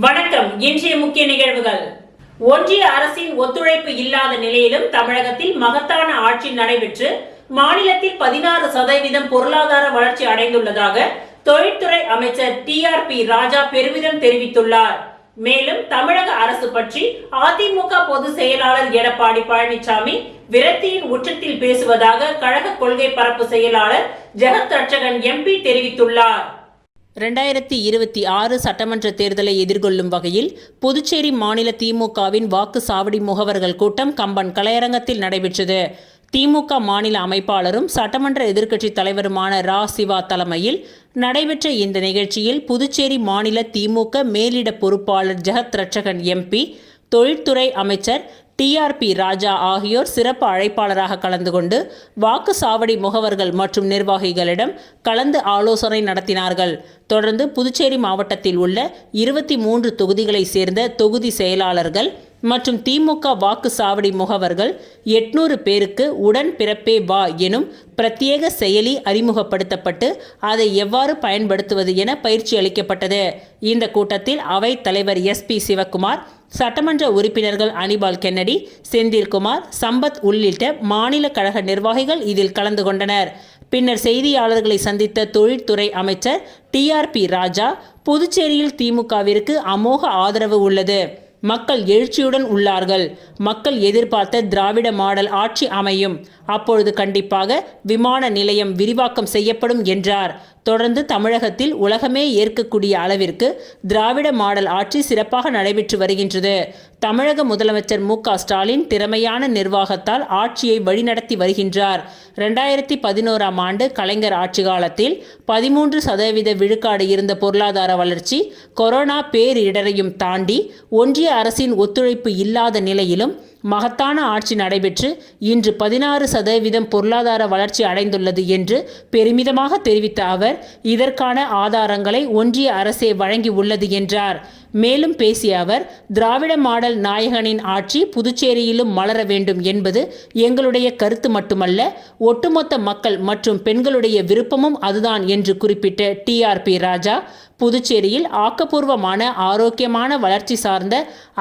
வணக்கம். இன்றைய முக்கிய நிகழ்வுகள். ஒன்றிய அரசின் ஒத்துழைப்பு இல்லாத நிலையிலும் தமிழகத்தில் மகத்தான ஆட்சி நடைபெற்று மாநிலத்தில் 16% பொருளாதார வளர்ச்சி அடைந்துள்ளதாக தொழில்துறை அமைச்சர் TRP ராஜா பெருமிதம் தெரிவித்துள்ளார். மேலும் தமிழக அரசு பற்றி அதிமுக பொதுச் செயலாளர் எடப்பாடி பழனிசாமி விரக்தியின் உச்சத்தில் பேசுவதாக கழக கொள்கை பரப்பு செயலாளர் ஜெகத் ரட்சகன் MP தெரிவித்துள்ளார். 2026 சட்டமன்ற தேர்தலை எதிர்கொள்ளும் வகையில் புதுச்சேரி மாநில திமுகவின் வாக்கு சாவடி முகவர்கள் கூட்டம் கம்பன் கலையரங்கத்தில் நடைபெற்றது. திமுக மாநில அமைப்பாளரும் சட்டமன்ற எதிர்க்கட்சித் தலைவருமான ரா. சிவா தலைமையில் நடைபெற்ற இந்த நிகழ்ச்சியில் புதுச்சேரி மாநில திமுக மேலிட பொறுப்பாளர் ஜெகத் ரட்சகன் MP, தொழில்துறை அமைச்சர் TRP ராஜா ஆகியோர் சிறப்பு அழைப்பாளராக கலந்து கொண்டு வாக்கு சாவடி முகவர்கள் மற்றும் நிர்வாகிகளிடம் கலந்து ஆலோசனை நடத்தினார்கள். தொடர்ந்து புதுச்சேரி மாவட்டத்தில் உள்ள 23 தொகுதிகளை சேர்ந்த தொகுதி செயலாளர்கள் மற்றும் திமுக வாக்கு சாவடி முகவர்கள் 800 பேருக்கு உடன் பிறப்பே வா எனும் பிரத்யேக செயலி அறிமுகப்படுத்தப்பட்டு அதை எவ்வாறு பயன்படுத்துவது என பயிற்சி அளிக்கப்பட்டது. இந்த கூட்டத்தில் அவைத் தலைவர் SP சிவக்குமார், சட்டமன்ற உறுப்பினர்கள் அனிபால் கென்னடி, செந்தில்குமார், சம்பத் உள்ளிட்ட மாநில கழக நிர்வாகிகள் இதில் கலந்து கொண்டனர். பின்னர் செய்தியாளர்களை சந்தித்த தொழில்துறை அமைச்சர் TRP ராஜா, புதுச்சேரியில் திமுகவிற்கு அமோக ஆதரவு உள்ளது, மக்கள் எழுச்சியுடன் உள்ளார்கள், மக்கள் எதிர்பார்த்த திராவிட மாடல் ஆட்சி அமையும், அப்பொழுது கண்டிப்பாக விமான நிலையம் விரிவாக்கம் செய்யப்படும் என்றார். தொடர்ந்து தமிழகத்தில் உலகமே ஏற்கக்கூடிய அளவிற்கு திராவிட மாடல் ஆட்சி சிறப்பாக நடைபெற்று வருகின்றது. தமிழக முதலமைச்சர் MK ஸ்டாலின் திறமையான நிர்வாகத்தால் ஆட்சியை வழிநடத்தி வருகின்றார். 2011ஆம் ஆண்டு கலைஞர் ஆட்சி காலத்தில் 13% விழுக்காடு இருந்த பொருளாதார வளர்ச்சி கொரோனா பேரிடரையும் தாண்டி ஒன்றிய அரசின் ஒத்துழைப்பு இல்லாத நிலையிலும் மகத்தான ஆட்சி நடைபெற்று இன்று 16% பொருளாதார வளர்ச்சி அடைந்துள்ளது என்று பெருமிதமாக தெரிவித்த அவர், இதற்கான ஆதாரங்களை ஒன்றிய அரசே வழங்கி உள்ளது என்றார். மேலும் பேசிய அவர், திராவிட மாடல் நாயகனின் ஆட்சி புதுச்சேரியிலும் மலர வேண்டும் என்பது எங்களுடைய கருத்து மட்டுமல்ல, ஒட்டுமொத்த மக்கள் மற்றும் பெண்களுடைய விருப்பமும் அதுதான் என்று குறிப்பிட்ட TRP ராஜா, புதுச்சேரியில் ஆக்கப்பூர்வமான ஆரோக்கியமான வளர்ச்சி சார்ந்த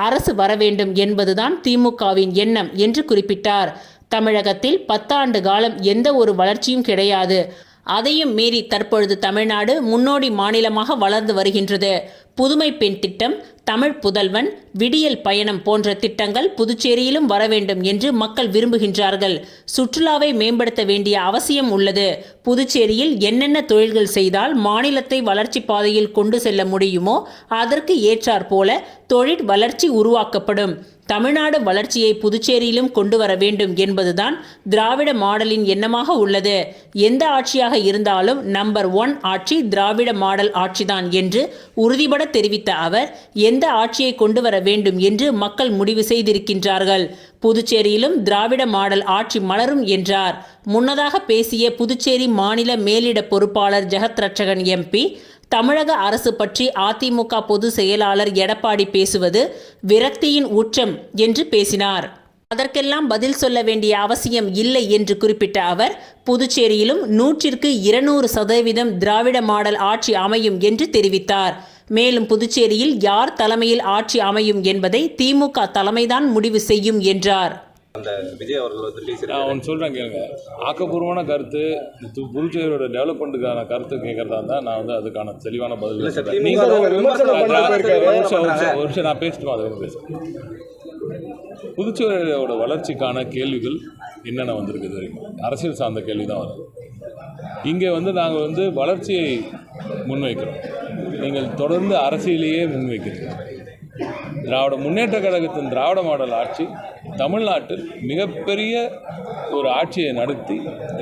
அரசு வர வேண்டும் என்பதுதான் திமுகவின் எண்ணம் என்று குறிப்பிட்டார். தமிழகத்தில் 10 ஆண்டு காலம் எந்த ஒரு வளர்ச்சியும் கிடையாது. அதையும் மீறி தற்பொழுது தமிழ்நாடு முன்னோடி மாநிலமாக வளர்ந்து வருகின்றது. புதுமை பெண் திட்டம், தமிழ் புதல்வன், விடியல் பயணம் போன்ற திட்டங்கள் புதுச்சேரியிலும் வர வேண்டும் என்று மக்கள் விரும்புகின்றார்கள். சுற்றுலாவை மேம்படுத்த வேண்டிய அவசியம் உள்ளது. புதுச்சேரியில் என்னென்ன தொழில்கள் செய்தால் மாநிலத்தை வளர்ச்சி பாதையில் கொண்டு செல்ல முடியுமோ அதற்கு ஏற்றாற் போல தொழில் வளர்ச்சி உருவாக்கப்படும். தமிழ்நாடு வளர்ச்சியை புதுச்சேரியிலும் கொண்டு வர வேண்டும் என்பதுதான் திராவிட மாடலின் எண்ணமாக உள்ளது. எந்த ஆட்சியாக இருந்தாலும் நம்பர் 1 ஆட்சி திராவிட மாடல் ஆட்சிதான் என்று உறுதிபட தெரிவித்த அவர், எந்த ஆட்சியை கொண்டு வர வேண்டும் என்று மக்கள் முடிவு செய்திருக்கின்றார்கள். புதுச்சேரியிலும் திராவிட மாடல் ஆட்சி மலரும் என்றார். முன்னதாக பேசிய புதுச்சேரி மாநில மேலிட பொறுப்பாளர் ஜெகத் ரட்சகன் MP, தமிழக அரசு பற்றி அதிமுக பொதுச் செயலாளர் எடப்பாடி பேசுவது விரக்தியின் உச்சம் என்று பேசினார். அதற்கெல்லாம் பதில் சொல்ல வேண்டிய அவசியம் இல்லை என்று குறிப்பிட்ட அவர், புதுச்சேரியிலும் 100க்கு 200% திராவிட மாடல் ஆட்சி அமையும் என்று தெரிவித்தார். மேலும் புதுச்சேரியில் யார் தலைமையில் ஆட்சி அமையும் என்பதை திமுக தலைமைதான் முடிவு செய்யும் என்றார். அந்த விஜய் அவர்கள் வந்து நான் ஒன்று சொல்கிறேன் கேளுங்க. ஆக்கப்பூர்வமான கருத்து, புதுச்சேரியோட டெவலப்மெண்ட்டுக்கான கருத்து கேட்கறதா இருந்தால் நான் வந்து அதுக்கான தெளிவான பதில் ஒரு விஷயம் நான் பேசிட்டு அதை பேசுகிறேன். புதுச்சேரியோட வளர்ச்சிக்கான கேள்விகள் என்னென்ன வந்திருக்குது தெரியுமா? அரசியல் சார்ந்த கேள்வி தான் வருது. இங்கே வந்து நாங்கள் வந்து வளர்ச்சியை முன்வைக்கிறோம், நீங்கள் தொடர்ந்து அரசியலையே முன்வைக்கிறீங்க. திராவிட முன்னேற்ற கழகத்தின் திராவிட மாடல் ஆட்சி தமிழ்நாட்டில் மிகப்பெரிய ஒரு ஆட்சியை நடத்தி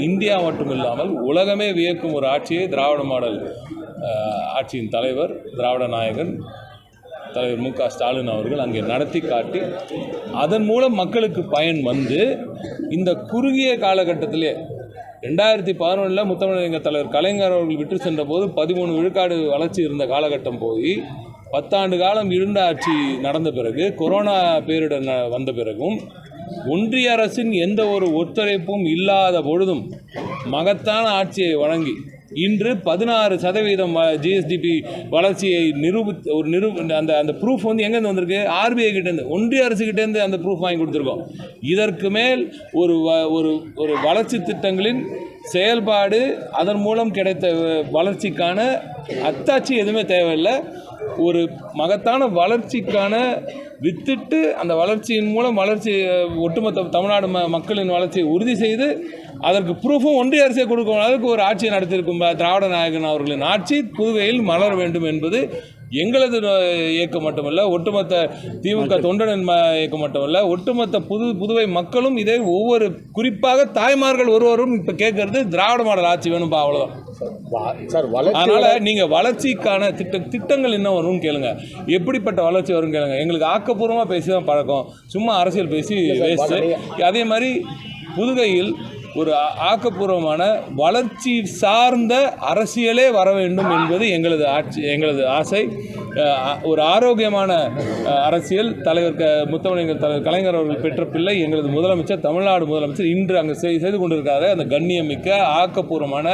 இந்தியா மட்டுமில்லாமல் உலகமே வியக்கும் ஒரு ஆட்சியை திராவிட மாடல் ஆட்சியின் தலைவர் திராவிட நாயகன் தலைவர் MK ஸ்டாலின் அவர்கள் அங்கே நடத்தி காட்டி அதன் மூலம் மக்களுக்கு பயன் வந்து இந்த குறுகிய காலகட்டத்திலே 2011 முத்தமிழர் தலைவர் கலைஞர் அவர்கள் விட்டு சென்ற போது 13 விழுக்காடு வளர்ச்சி இருந்த காலகட்டம் போய் 10 ஆண்டு காலம் இருண்ட ஆட்சி நடந்த பிறகு, கொரோனா பேரிடர் வந்த பிறகும் ஒன்றிய அரசின் எந்த ஒரு ஒத்துழைப்பும் இல்லாத பொழுதும் மகத்தான ஆட்சியை வழங்கி இன்று 16% ஜிஎஸ்டிபி வளர்ச்சியை அந்த ப்ரூஃப் வந்து எங்கேருந்து வந்திருக்கு? ஆர்பிஐ கிட்டேருந்து, ஒன்றிய அரசுக்கிட்டேருந்து அந்த ப்ரூஃப் வாங்கி கொடுத்துருக்கோம். இதற்கு மேல் ஒரு வளர்ச்சி திட்டங்களின் செயல்பாடு, அதன் மூலம் கிடைத்த வளர்ச்சிக்கான அத்தாட்சி எதுவுமே தேவையில்லை. ஒரு மகத்தான வளர்ச்சிக்கான வித்திட்டு அந்த வளர்ச்சியின் மூலம் ஒட்டுமொத்த தமிழ்நாடு மக்களின் வளர்ச்சியை உறுதி செய்து அதற்கு ப்ரூஃபும் ஒன்றிய அரசே கொடுக்கும் அளவுக்கு ஒரு ஆட்சியை நடத்தியிருக்கும் திராவிட நாயகன் அவர்களின் ஆட்சி புதுவையில் மலர வேண்டும் என்பது எங்களது இயக்கம் மட்டுமல்ல, ஒட்டுமொத்த திமுக தொண்டனின் இயக்கம் மட்டுமல்ல, ஒட்டுமொத்த புதுவை மக்களும் இதை குறிப்பாக தாய்மார்கள் ஒருவரும் இப்போ கேட்கறது திராவிட மாடல் ஆட்சி வேணும்பா, அவ்வளோதான். அதனால நீங்க வளர்ச்சிக்கான திட்டங்கள் என்ன வரும்னு கேளுங்க, எப்படிப்பட்ட வளர்ச்சி வரும் கேளுங்க. எங்களுக்கு ஆக்கப்பூர்வமாக பேசி தான் பழக்கம், சும்மா அரசியல் பேசி வேஸ்ட். அதே மாதிரி புதுவையில் ஒரு ஆக்கப்பூர்வமான வளர்ச்சி சார்ந்த அரசியலே வர வேண்டும் என்பது எங்களது ஆசை. ஒரு ஆரோக்கியமான அரசியல் தலைவர் முத்தமிழ் தலைவர் கலைஞர் அவர்கள் பெற்ற பிள்ளை எங்களது முதலமைச்சர், தமிழ்நாடு முதலமைச்சர் இன்று அங்கு செய்து கொண்டிருக்காரு. அந்த கண்ணியமிக்க ஆக்கப்பூர்வமான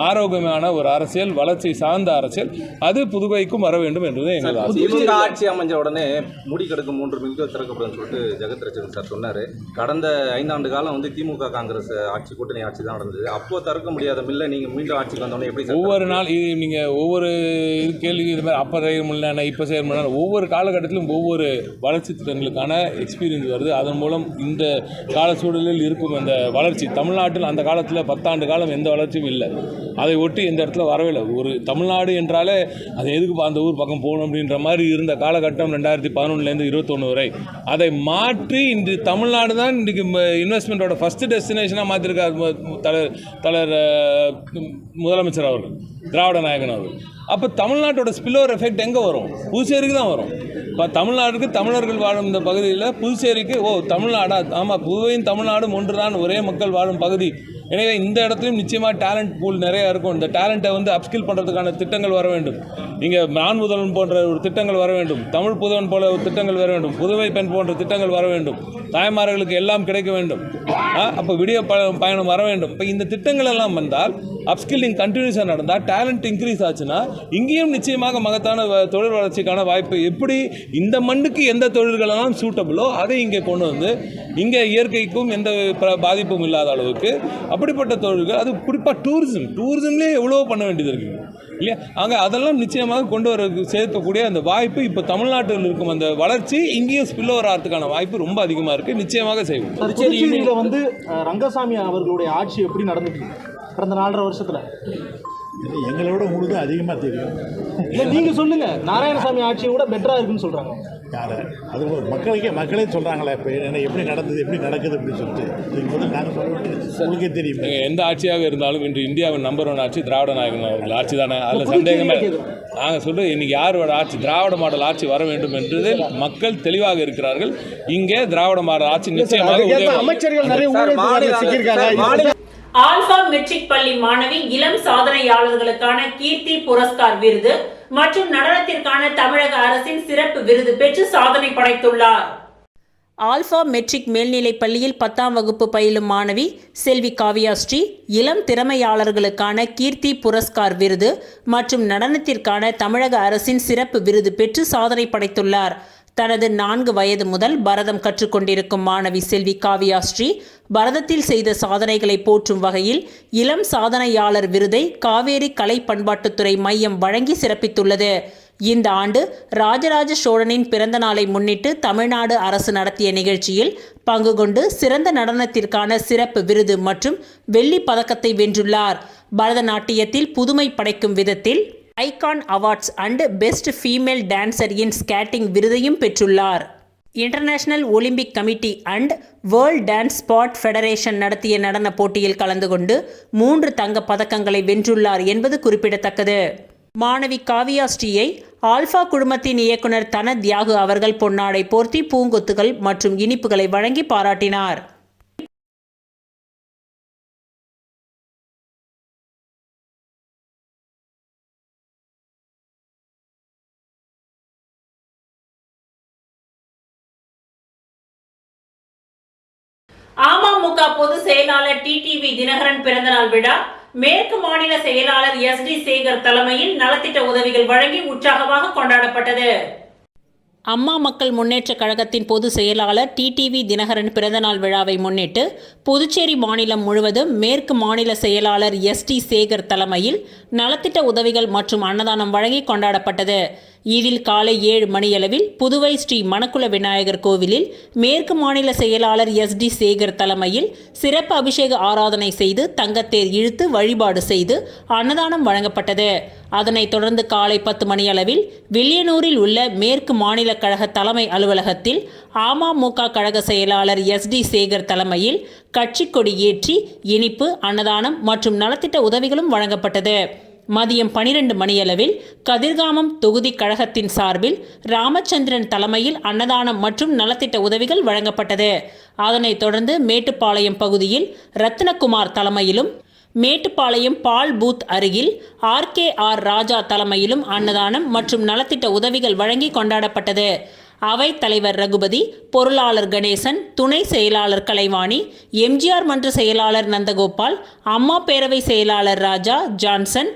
ஆரோக்கியமான ஒரு அரசியல், வளர்ச்சி சார்ந்த அரசியல், அது புதுவைக்கும் வர வேண்டும் என்பது எங்களது ஆசை. திமுக ஆட்சி அமைஞ்ச உடனே முடி கெடுக்கும் 3 மில்கள் திறக்கப்படும் சொல்லிட்டு ஜெகத் ரட்சகன் சார் சொன்னார். கடந்த 5 ஆண்டு காலம் வந்து திமுக காங்கிரஸ் ஆட்சி, கூட்டணி ஆட்சி தான் நடந்தது. அப்போ தடுக்க முடியாத மில்லை நீங்க மீண்டும் ஆட்சிக்கு வந்தோடனே எப்படி? ஒவ்வொரு நாள் நீங்கள் ஒவ்வொரு கேள்வி இது மாதிரி அப்போ செய்ய முடியல, இப்போ செய்ய முடியல, ஒவ்வொரு காலகட்டத்திலும் ஒவ்வொரு வளர்ச்சி திட்டங்களுக்கான எக்ஸ்பீரியன்ஸ் வருது. அதன் மூலம் இந்த கால சூழலில் இருக்கும் அந்த வளர்ச்சி தமிழ்நாட்டில் அந்த காலத்தில் 10 ஆண்டு காலம் எந்த வளர்ச்சியும் இல்லை. அதை ஒட்டி எந்த இடத்துல வரவே இல்லை. ஒரு தமிழ்நாடு என்றாலே அது எதுக்கு அந்த ஊர் பக்கம் போகணும் அப்படின்ற மாதிரி இருந்த காலகட்டம் 2011லேருந்து 2021 வரை. அதை மாற்றி இன்று தமிழ்நாடு தான் இன்றைக்கு இன்வெஸ்ட்மெண்ட்டோட ஃபஸ்ட்டு டெஸ்டினேஷனாக மாற்றிருக்காரு தலைவர் முதலமைச்சர் அவர்கள், திராவிட நாயகன் அவர்கள். அப்போ தமிழ்நாட்டோட ஸ்பில்லோவர் எஃபெக்ட் எங்கே வரும்? புதுச்சேரிக்கு தான் வரும். இப்போ தமிழ்நாட்டுக்கு தமிழர்கள் வாழும் இந்த பகுதியில் புதுச்சேரிக்கு தமிழ்நாடா? ஆமாம், புதுவையும் தமிழ்நாடும் ஒன்று தான், ஒரே மக்கள் வாழும் பகுதி. எனவே இந்த இடத்துலையும் நிச்சயமாக டேலண்ட் பூல் நிறையா இருக்கும். இந்த டேலண்ட்டை வந்து அப்ஸ்கில் பண்ணுறதுக்கான திட்டங்கள் வர வேண்டும். இங்கே நான் முதல்வன் போன்ற ஒரு திட்டங்கள் வர வேண்டும், தமிழ் புதவன் போல ஒரு திட்டங்கள் வர வேண்டும், புதுவை பெண் போன்ற திட்டங்கள் வர வேண்டும், தாய்மார்களுக்கு எல்லாம் கிடைக்க வேண்டும். அப்போ விடிய பயணம் வர வேண்டும். இப்போ இந்த திட்டங்கள் எல்லாம் வந்தால், அப்ஸ்கில்லிங் கண்டினியூஸாக நடந்தால், டேலண்ட் இன்க்ரீஸ் ஆச்சுன்னா இங்கேயும் நிச்சயமாக மகத்தான தொழில் வளர்ச்சிக்கான வாய்ப்பு. எப்படி இந்த மண்ணுக்கு எந்த தொழில்களெல்லாம் சூட்டபிளோ அதை இங்கே கொண்டு வந்து இங்கே இயற்கைக்கும் எந்த பாதிப்பும் இல்லாத அளவுக்கு அப்படிப்பட்ட தொழில்கள், அது குறிப்பாக டூரிசம்லேயே எவ்வளோ பண்ண வேண்டியது இருக்குது இல்லையா? அங்கே அதெல்லாம் நிச்சயமாக கொண்டு வர சேர்க்கக்கூடிய அந்த வாய்ப்பு இப்போ தமிழ்நாட்டில் இருக்கும் அந்த வளர்ச்சி இங்கேயும் ஸ்பில் ஓவர் ஆகிறதுக்கான வாய்ப்பு ரொம்ப அதிகமாக இருக்குது. நிச்சயமாக செய்வோம். புதுச்சேரியில் வந்து ரங்கசாமி அவர்களுடைய ஆட்சி எப்படி நடந்துட்டு கடந்த 4.5 வருஷத்தில்? எங்களோட உங்களுக்கு அதிகமாக தெரியும். இல்லை, நீங்கள் சொல்லுங்கள். நாராயணசாமி ஆட்சியை விட பெட்டராக இருக்குன்னு சொல்கிறாங்க. யாரை? அது மக்களே சொல்கிறாங்களே இப்போ என்ன எப்படி நடந்தது, எப்படி நடக்குது அப்படின்னு சொல்லிட்டு நாங்கள் சொல்ல வேண்டியது உங்களுக்கே தெரியும். எந்த ஆட்சியாக இருந்தாலும் இன்று இந்தியாவின் நம்பர் 1 ஆட்சி திராவிட நாயகன் அவர்கள் ஆட்சி தானே, அதில் சந்தேகமே. நாங்கள் சொல்கிறது இன்றைக்கி யாரோட ஆட்சி, திராவிட மாடல் ஆட்சி வர வேண்டும் என்பதில் மக்கள் தெளிவாக இருக்கிறார்கள். இங்கே திராவிட மாடல் ஆட்சி நிச்சயமாக. அமைச்சர்கள் நிறைய ஆல்பா மெட்ரிக் பள்ளி மாணவி இளம் சாதனையாளர்களுக்கான கீர்த்தி புரஸ்கார் விருது மற்றும் நடனத்திற்கான தமிழக அரசின் சிறப்பு விருது பெற்று சாதனை படைத்துள்ளார். ஆல்பா மெட்ரிக் மேல்நிலைப் பள்ளியில் 10ஆம் வகுப்பு பயிலும் மாணவி செல்வி காவ்யா ஸ்ரீ இளம் திறமையாளர்களுக்கான கீர்த்தி புரஸ்கார் விருது மற்றும் நடனத்திற்கான தமிழக அரசின் சிறப்பு விருது பெற்று சாதனை படைத்துள்ளார். தனது 4 வயது முதல் பரதம் கற்றுக்கொண்டிருக்கும் மாணவி செல்வி காவ்யா ஸ்ரீ பரதத்தில் செய்த சாதனைகளை போற்றும் வகையில் இளம் சாதனையாளர் விருதை காவேரி கலை பண்பாட்டுத்துறை மையம் வழங்கி சிறப்பித்துள்ளது. இந்த ஆண்டு ராஜராஜ சோழனின் பிறந்த நாளை முன்னிட்டு தமிழ்நாடு அரசு நடத்திய நிகழ்ச்சியில் பங்கு கொண்டு சிறந்த நடனத்திற்கான சிறப்பு விருது மற்றும் வெள்ளி பதக்கத்தை வென்றுள்ளார். பரதநாட்டியத்தில் புதுமை படைக்கும் விதத்தில் icon awards and best female dancer in skating விருதையும் பெற்றுள்ளார். International Olympic committee and world dance spot federation நடத்திய நடன போட்டியில் கலந்து கொண்டு 3 தங்கப் பதக்கங்களை வென்றுள்ளார் என்பது குறிப்பிடத்தக்கது. மாணவி காவ்யா ஸ்ரீயை ஆல்பா குழுமத்தின் இயக்குனர் தன தியாகு அவர்கள் பொன்னாடை போர்த்தி பூங்கொத்துகள் மற்றும் இனிப்புகளை வழங்கி பாராட்டினார். அமமுக பொதுச் செயலாளர் டிடிவி தினகரன் பிறந்தநாள் விழா மேற்கு மாநில செயலாளர் SD சேகர் தலைமையில் நலத்திட்ட உதவிகள் வழங்கி உற்சாகமாக கொண்டாடப்பட்டது. அம்மா மக்கள் முன்னேற்ற கழகத்தின் பொதுச் செயலாளர் TTV தினகரன் பிறந்தநாள் விழாவை முன்னிட்டு புதுச்சேரி மாநிலம் முழுவதும் மேற்கு மாநில செயலாளர் SD சேகர் தலைமையில் நலத்திட்ட உதவிகள் மற்றும் அன்னதானம் வழங்கி கொண்டாடப்பட்டது. இதில் காலை 7 மணியளவில் புதுவை ஸ்ரீ மணக்குள விநாயகர் கோவிலில் மேற்கு மாநில செயலாளர் SD சேகர் தலைமையில் சிறப்பு அபிஷேக ஆராதனை செய்து தங்கத்தேர் இழுத்து வழிபாடு செய்து அன்னதானம் வழங்கப்பட்டது. அதனைத் தொடர்ந்து காலை 10 மணியளவில் வில்லியனூரில் உள்ள மேற்கு மாநில கழக தலைமை அலுவலகத்தில் அமமுக கழக செயலாளர் SD சேகர் தலைமையில் கட்சி கொடி ஏற்றி இனிப்பு, அன்னதானம் மற்றும் நலத்திட்ட உதவிகளும் வழங்கப்பட்டது. மதியம் 12 மணியளவில் கதிர்காமம் தொகுதி கழகத்தின் சார்பில் ராமச்சந்திரன் தலைமையில் அன்னதானம் மற்றும் நலத்திட்ட உதவிகள் வழங்கப்பட்டது. அதனைத் தொடர்ந்து மேட்டுப்பாளையம் பகுதியில் ரத்னகுமார் தலைமையிலும் மேட்டுப்பாளையம் பால் பூத் அருகில் RKR ராஜா தலைமையிலும் அன்னதானம் மற்றும் நலத்திட்ட உதவிகள் வழங்கி கொண்டாடப்பட்டது. அவைத் தலைவர் ரகுபதி, பொருளாளர் கணேசன், துணை செயலாளர் கலைவாணி, MGR மன்ற செயலாளர் நந்தகோபால், அம்மா பேரவை செயலாளர் ராஜா, ஜான்சன்,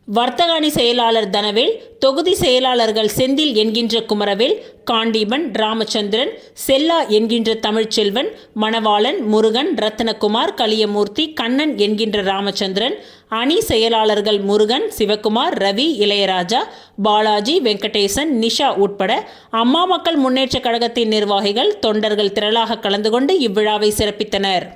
வர்த்தக அணி செயலாளர் தனவேல், தொகுதி செயலாளர்கள் செந்தில் என்கின்ற குமரவேல், காண்டீபன், ராமச்சந்திரன், செல்லா என்கின்ற தமிழ்ச்செல்வன், மணவாளன், முருகன், ரத்னகுமார், கலியமூர்த்தி, கண்ணன் என்கின்ற ராமச்சந்திரன், அணி செயலாளர்கள் முருகன், சிவகுமார், ரவி, இளையராஜா, பாலாஜி, வெங்கடேசன், நிஷா உட்பட அம்மா மக்கள் முன்னேற்ற கழகத்தின் நிர்வாகிகள், தொண்டர்கள் திரளாக கலந்து கொண்டு இவ்விழாவை சிறப்பித்தனர்.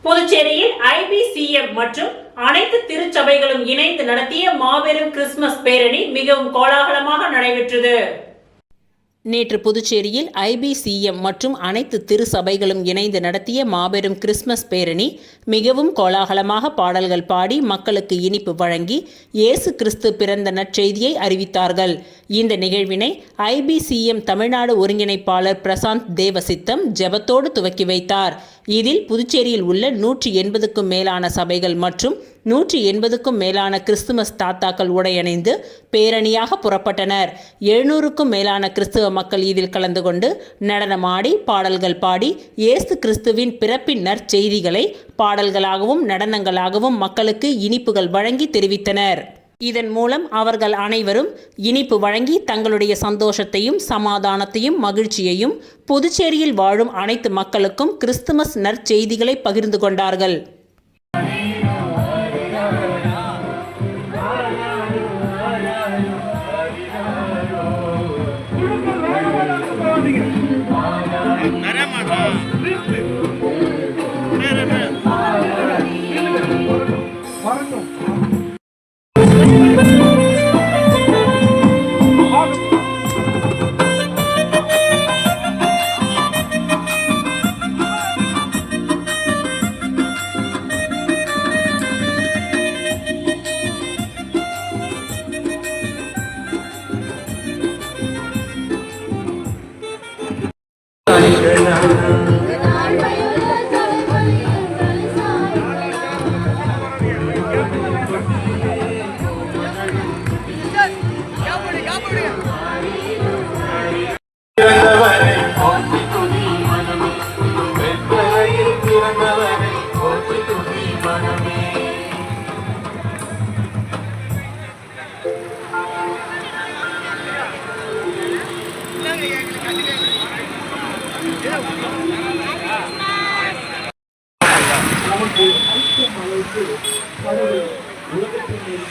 புதுச்சேரியில் IBCM மற்றும் அனைத்து திருச்சபைகளும் இணைந்து நடத்திய மாபெரும் கிறிஸ்துமஸ் பேரணி மிகவும் கோலாகலமாக நடைபெற்றது. நேற்று புதுச்சேரியில் IBCM மற்றும் அனைத்து திருச்சபைகளும் இணைந்து நடத்திய மாபெரும் கிறிஸ்துமஸ் பேரணி மிகவும் கோலாகலமாக பாடல்கள் பாடி மக்களுக்கு இனிப்பு வழங்கி இயேசு கிறிஸ்து பிறந்த நற்செய்தியை அறிவித்தார்கள். இந்த நிகழ்வினை IBCM தமிழ்நாடு ஒருங்கிணைப்பாளர் பிரசாந்த் தேவசித்தம் ஜெபத்தோடு துவக்கி வைத்தார். இதில் புதுச்சேரியில் உள்ள 180க்கும் மேலான சபைகள் மற்றும் 180க்கும் மேலான கிறிஸ்துமஸ் தாத்தாக்கள் உடையணிந்து பேரணியாக புறப்பட்டனர். 700க்கும் மேலான கிறிஸ்துவ மக்கள் இதில் கலந்து கொண்டு நடனமாடி பாடல்கள் பாடி இயேசு கிறிஸ்துவின் பிறப்பின் நற்செய்திகளை பாடல்களாகவும் நடனங்களாகவும் மக்களுக்கு இனிப்புகள் வழங்கி தெரிவித்தனர். இதன் மூலம் அவர்கள் அனைவரும் இனிப்பு வழங்கி தங்களுடைய சந்தோஷத்தையும் சமாதானத்தையும் மகிழ்ச்சியையும் புதுச்சேரியில் வாழும் அனைத்து மக்களுக்கும் கிறிஸ்துமஸ் நற்செய்திகளை பகிர்ந்து கொண்டார்கள்.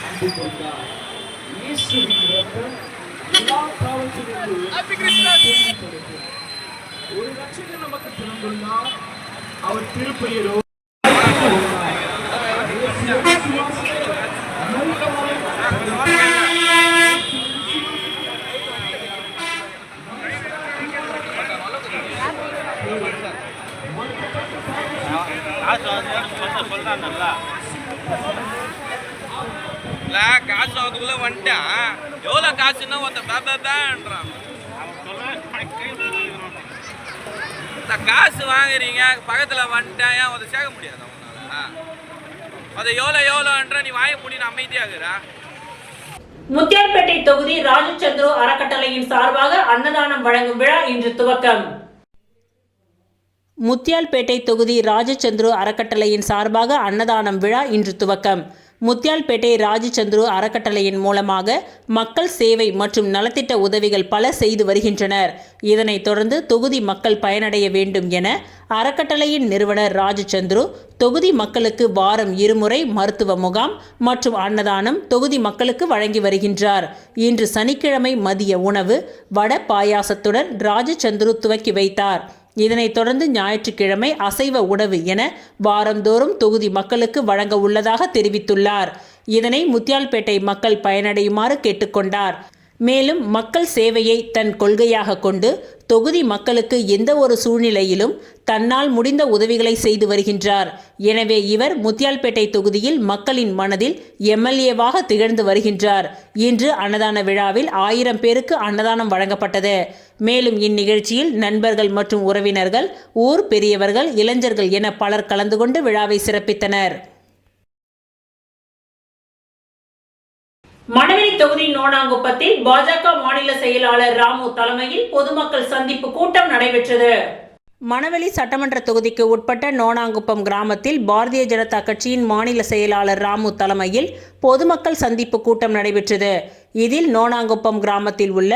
அன்பு கொண்டார். இயேசுவின் இரத்தம் எல்லா பாவத்திலிருந்து நம்மை தூய்மைப்படுத்தும். ஒரு ரட்சகர் நமக்கு பிறந்துள்ளார். அவர் திருப்பெயரோ காசு அதுக்குள்ள வந்துட்டான். எவ்வளோ காசுன்னா ஒருத்தன் பேன்றான். இந்த காசு வாங்குறீங்க பக்கத்தில் வந்துட்டான், ஏன் அதை சேர்க்க முடியாது அவங்களால? அதை எவ்வளோன்ற நீ வாங்க முடியும் அமைதியாகுறா. முத்தியால்பேட்டை தொகுதி ராஜச்சந்திர அறக்கட்டளையின் சார்பாக அன்னதானம் வழங்கும் விழா இன்று துவக்கம். முத்தியால்பேட்டை தொகுதி ராஜச்சந்திர அறக்கட்டளையின் சார்பாக அன்னதானம் விழா இன்று துவக்கம். முத்தியால்பேட்டை ராஜச்சந்திர அறக்கட்டளையின் மூலமாக மக்கள் சேவை மற்றும் நலத்திட்ட உதவிகள் பல செய்து வருகின்றனர். இதனைத் தொடர்ந்து தொகுதி மக்கள் பயனடைய வேண்டும் என அறக்கட்டளையின் நிறுவனர் ராஜச்சந்திர தொகுதி மக்களுக்கு வாரம் 2 முறை மருத்துவ முகாம் மற்றும் அன்னதானம் தொகுதி மக்களுக்கு வழங்கி வருகின்றார். இன்று சனிக்கிழமை மதிய உணவு வட பாயாசத்துடன் ராஜச்சந்திர துவக்கி வைத்தார். இதனைத் தொடர்ந்து ஞாயிற்றுக்கிழமை அசைவ உணவு என வாரந்தோறும் தொகுதி மக்களுக்கு வழங்க உள்ளதாக தெரிவித்துள்ளார். இதனை முத்தியால்பேட்டை மக்கள் பயனடையுமாறு கேட்டுக்கொண்டார். மேலும் மக்கள் சேவையை தன் கொள்கையாக கொண்டு தொகுதி மக்களுக்கு எந்த ஒரு சூழ்நிலையிலும் தன்னால் முடிந்த உதவிகளை செய்து வருகின்றார். எனவே இவர் முத்தியால்பேட்டை தொகுதியில் மக்களின் மனதில் எம்எல்ஏவாக திகழ்ந்து வருகின்றார். இன்று அன்னதான விழாவில் 1000 பேருக்கு அன்னதானம் வழங்கப்பட்டது. மேலும் இந்நிகழ்ச்சியில் நண்பர்கள் மற்றும் உறவினர்கள், ஊர் பெரியவர்கள், இளைஞர்கள் என பலர் கலந்து கொண்டு விழாவை சிறப்பித்தனர். மணவெளி தொகுதி நோனாங்குப்பத்தில் பாஜக மாநில செயலாளர் ராமு தலைமையில் பொதுமக்கள் சந்திப்பு கூட்டம் நடைபெற்றது. மணவெளி சட்டமன்ற தொகுதிக்கு உட்பட்ட நோனாங்குப்பம் கிராமத்தில் பாரதிய ஜனதா கட்சியின் மாநில செயலாளர் ராமு தலைமையில் பொதுமக்கள் சந்திப்பு கூட்டம் நடைபெற்றது. இதில் நோனாங்குப்பம் கிராமத்தில் உள்ள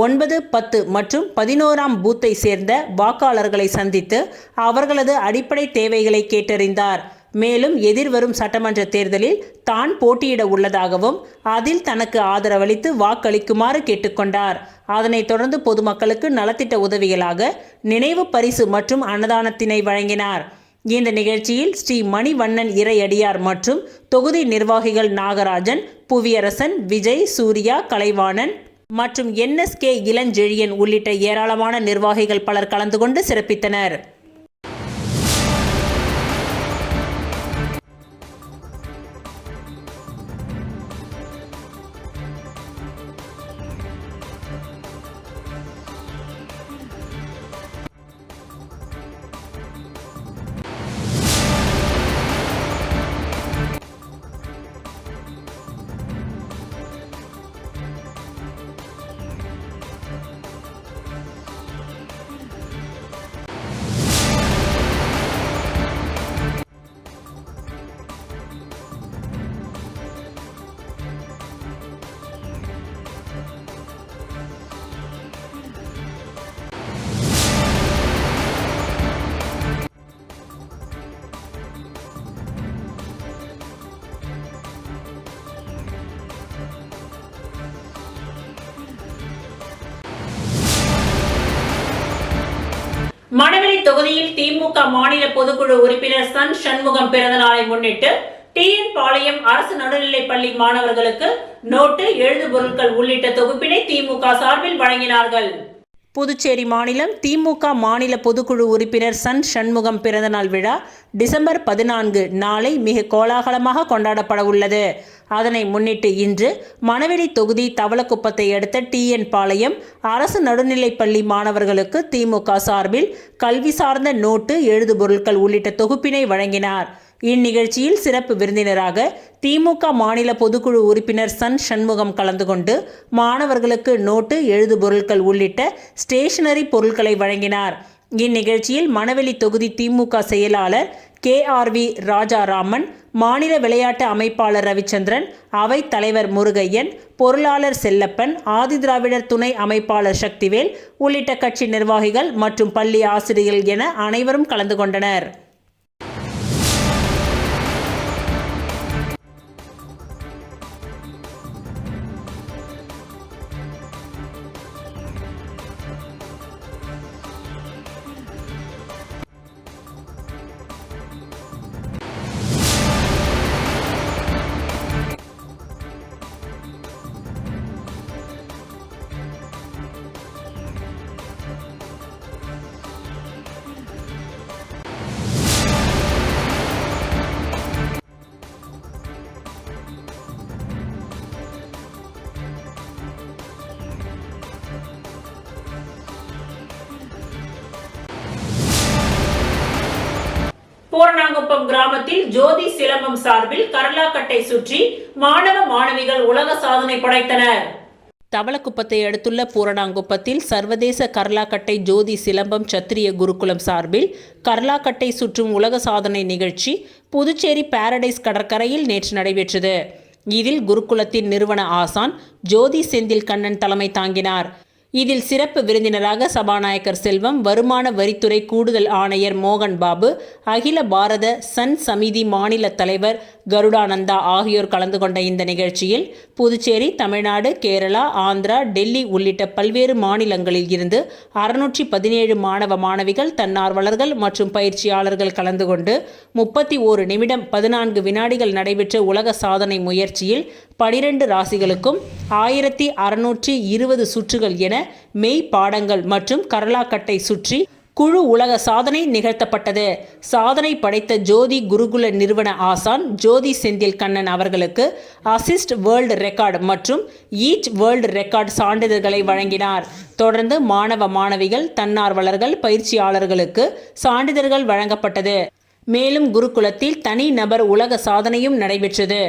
9, 10 மற்றும் 11ஆம் பூத்தை சேர்ந்த வாக்காளர்களை சந்தித்து அவர்களது அடிப்படை தேவைகளை கேட்டறிந்தார். மேலும் எதிர்வரும் சட்டமன்ற தேர்தலில் தான் போட்டியிட உள்ளதாகவும் அதில் தனக்கு ஆதரவளித்து வாக்களிக்குமாறு கேட்டுக்கொண்டார். அதனைத் தொடர்ந்து பொதுமக்களுக்கு நலத்திட்ட உதவிகளாக நினைவு பரிசு மற்றும் அன்னதானத்தினை வழங்கினார். இந்த நிகழ்ச்சியில் ஸ்ரீ மணிவண்ணன் இறையடியார் மற்றும் தொகுதி நிர்வாகிகள் நாகராஜன், புவியரசன், விஜய், சூர்யா, கலைவாணன் மற்றும் NSK இளஞ்செழியன் உள்ளிட்ட ஏராளமான நிர்வாகிகள் பலர் கலந்து கொண்டு சிறப்பித்தனர். மணவெளி தொகுதியில் திமுக மாநில பொதுக்குழு உறுப்பினர் சன் சண்முகம் பிறந்த நாளை முன்னிட்டு TN பாளையம் அரசு நடுநிலைப்பள்ளி மாணவர்களுக்கு நோட்டு, எழுது பொருட்கள் உள்ளிட்ட தொகுப்பினை திமுக சார்பில் வழங்கினார்கள். புதுச்சேரி மாநிலம் திமுக மாநில பொதுக்குழு உறுப்பினர் சன் சண்முகம் பிறந்தநாள் விழா டிசம்பர் 14 நாளை மிக கோலாகலமாக கொண்டாடப்பட உள்ளது. அதனை முன்னிட்டு இன்று மணவெளி தொகுதி தவளக்குப்பத்தை அடுத்த TN பாளையம் அரசு நடுநிலைப்பள்ளி மாணவர்களுக்கு திமுக சார்பில் கல்வி சார்ந்த நோட்டு, எழுது பொருட்கள் உள்ளிட்ட தொகுப்பினை வழங்கினார். இந்நிகழ்ச்சியில் சிறப்பு விருந்தினராக திமுக மாநில பொதுக்குழு உறுப்பினர் சன் சண்முகம் கலந்து கொண்டு மாணவர்களுக்கு நோட்டு, எழுது பொருட்கள் உள்ளிட்ட ஸ்டேஷனரி பொருட்களை வழங்கினார். இந்நிகழ்ச்சியில் மணவெளி தொகுதி திமுக செயலாளர் KRV ராஜாராமன், மாநில விளையாட்டு அமைப்பாளர் ரவிச்சந்திரன், அவைத் தலைவர் முருகையன், பொருளாளர் செல்லப்பன், ஆதிதிராவிடர் துணை அமைப்பாளர் சக்திவேல் உள்ளிட்ட கட்சி நிர்வாகிகள் மற்றும் பள்ளி ஆசிரியர்கள் என அனைவரும் கலந்து கொண்டனர். பூரணாங்குப்பம் கிராமத்தில் ஜோதி சிலம்பம் சார்பில் கர்லாக்கட்டை சுற்றி மாணவ மாணவிகள் உலக சாதனை படைத்தனர். தவளக்குப்பத்தை அடுத்துள்ள பூரணாங்குப்பத்தில் சர்வதேச கர்லாக்கட்டை ஜோதி சிலம்பம் சத்திரிய குருகுலம் சார்பில் கர்லாக்கட்டை சுற்றும் உலக சாதனை நிகழ்ச்சி புதுச்சேரி பாரடைஸ் கடற்கரையில் நேற்று நடைபெற்றது. இதில் குருகுலத்தின் நிறுவன ஆசான் ஜோதி செந்தில் கண்ணன் தலைமை தாங்கினார். இதில் சிறப்பு விருந்தினராக சபாநாயகர் செல்வம், வருமான வரித்துறை கூடுதல் ஆணையர் மோகன் பாபு, அகில பாரத சன் சமிதி மாநில தலைவர் கருடானந்தா ஆகியோர் கலந்து கொண்ட இந்த நிகழ்ச்சியில் புதுச்சேரி, தமிழ்நாடு, கேரளா, ஆந்திரா, டெல்லி உள்ளிட்ட பல்வேறு மாநிலங்களில் இருந்து 617 மாணவ மாணவிகள், தன்னார்வலர்கள் மற்றும் பயிற்சியாளர்கள் கலந்து கொண்டு 31 நிமிடம் 14 வினாடிகள் நடைபெற்ற உலக சாதனை முயற்சியில் 12 ராசிகளுக்கும் 1620 சுற்றுகள் என மெய் பாடங்கள் மற்றும் கர்லாக்கட்டை சுற்றி குழு உலக சாதனை நிகழ்த்தப்பட்டது. சாதனை படைத்த ஜோதி குருகுல நிறுவன ஆசான் ஜோதி செந்தில் கண்ணன் அவர்களுக்கு அசிஸ்ட் வேர்ல்டு ரெக்கார்டு மற்றும் ஈச் வேர்ல்டு ரெக்கார்டு சான்றிதழ்களை வழங்கினார். தொடர்ந்து மாணவ மாணவிகள், தன்னார்வலர்கள், பயிற்சியாளர்களுக்கு சான்றிதழ்கள் வழங்கப்பட்டது. மேலும் குருகுலத்தில் தனி நபர் உலக சாதனையும் நடைபெற்றது.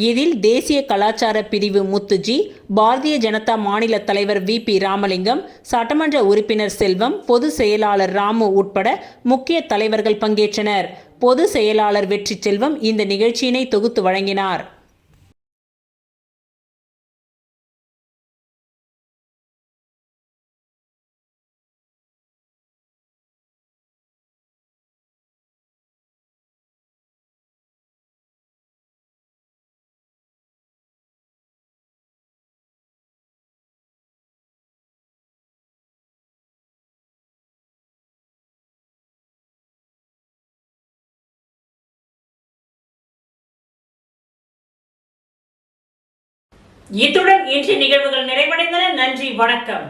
இதில் தேசிய கலாச்சார பிரிவு முத்துஜி, பாரதிய ஜனதா மாநில தலைவர் VP ராமலிங்கம், சட்டமன்ற உறுப்பினர் செல்வம், பொது செயலாளர் ராமு உட்பட முக்கிய தலைவர்கள் பங்கேற்றனர். பொது செயலாளர் வெற்றி செல்வம் இந்த நிகழ்ச்சியினை தொகுத்து வழங்கினார். இத்துடன் இன்றைய நிகழ்வுகள் நிறைவடைந்தன. நன்றி, வணக்கம்.